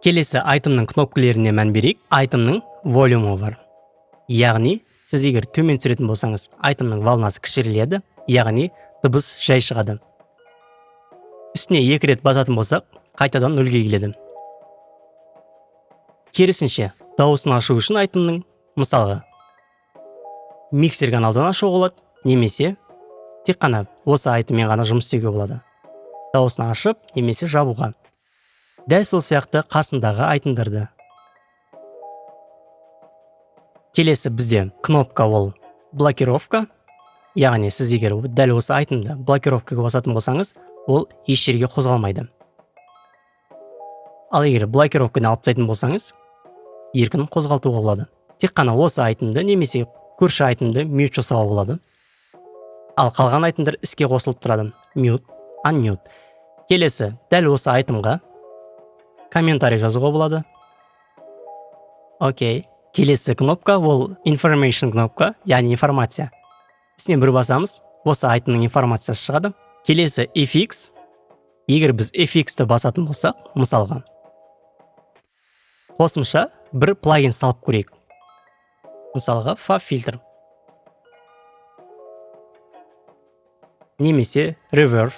Келесі айтымның кнопкаларына мән берейік. Айтымның волюмы бар. Яғни, сіз егер төмен түсіретін болсаңыз, айтымның волнасы кішіреледі, яғни дыбыс жай шығады. Үстіне 2 рет басатын болсақ, қайтадан 0-ге келеді. Керісінше, дауысын ашу үшін айтымның, мысалға, миксер каналдан ашу болады, немесе тек қана осы айтыммен ғана жұмыс істеуге болады. Дауысын ашып, немесе жабуға. Дәл сол сияқты қасындағы айтымдарды. Келесі бізде кнопка ол блокировка. Яғни сіз егер дәл осы айтымды блокировкаға басатын болсаңыз, ол еш жерге қозғалмайды. Ал егер блокировканы алып тастайтын болсаңыз, еркін қозғалтуға болады. Тек қана осы айтымды немесе көрші айтымды мьют жасауға болады. Ал қалған айтымдар іске қосылып тұрады. Mute, unmute. Келесі дәл осы айтымға комментарий жазуға болады. Окей. Келесі кнопка ол information кнопка, яғни информация. Үстіне бір басамыз, осы айтымның информациясы шығады. Келесі FX. Егер біз FX-ті басатын болсақ, мысалға, қосымша бір плагин салып көрейік. Мысалға, FabFilter. Немесе Reverb.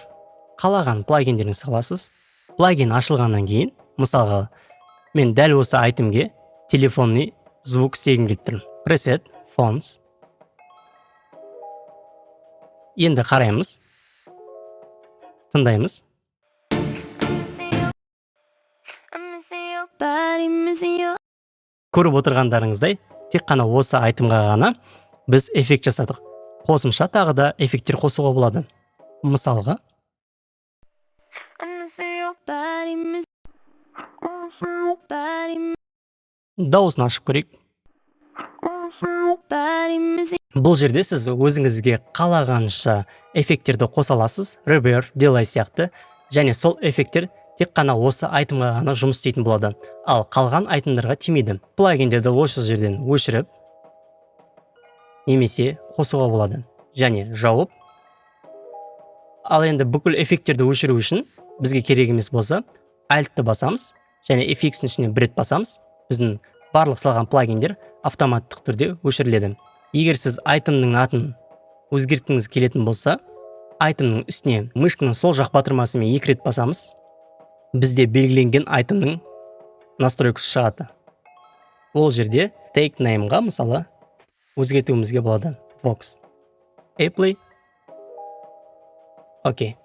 Қалаған плагиндерін саласыз. Плагин ашылғаннан кейін, мысалға, мен дәл осы айтымге телефонный звук істегім келіп тұрмын. Preset, Fonts. Енді қараймыз. Тыңдаймыз. Көріп отырғандарыңыздай, тек қана осы айтымға ғана біз эффект жасадық. Қосымша тағы да эффекттер қосуға болады. Мысалға, дауысын ашып көрейік. Бұл жерде сіз өзіңізге қалағанша эффекттерді қоса аласыз, reverb, delay сияқты, және сол эффекттер тек қана осы айтымға ғана жұмыс істейтін болады. Ал қалған айтымдарға тимейді. Плагиндерді осы жерден өшіріп, немесе қосуға болады, және жауып. Ал енді бүкіл эффекттерді өшіру үшін бізге керек емес болса, Alt-ті басамыз, және FX-ін ішіне бір рет басамыз, біздің барлық салған плагиндер автоматтық түрде өшіріледі. Егер сіз айтымның атын өзгерткіңіз келетін болса, айтымның үстіне мышканың сол жақ батырмасымен 2 рет басамыз, бізде белгіленген айтымның настройкасы шығады. Ол жерде take name-ға мысалы өзгертуімізге болады. Vox. Apply. Окей.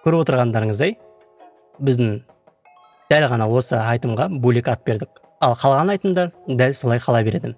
Көріп отырғандарыңыздай, біздің дәл ғана осы айтымға бөлек ат бердік. Ал қалған айтымдар дәл солай қала береді.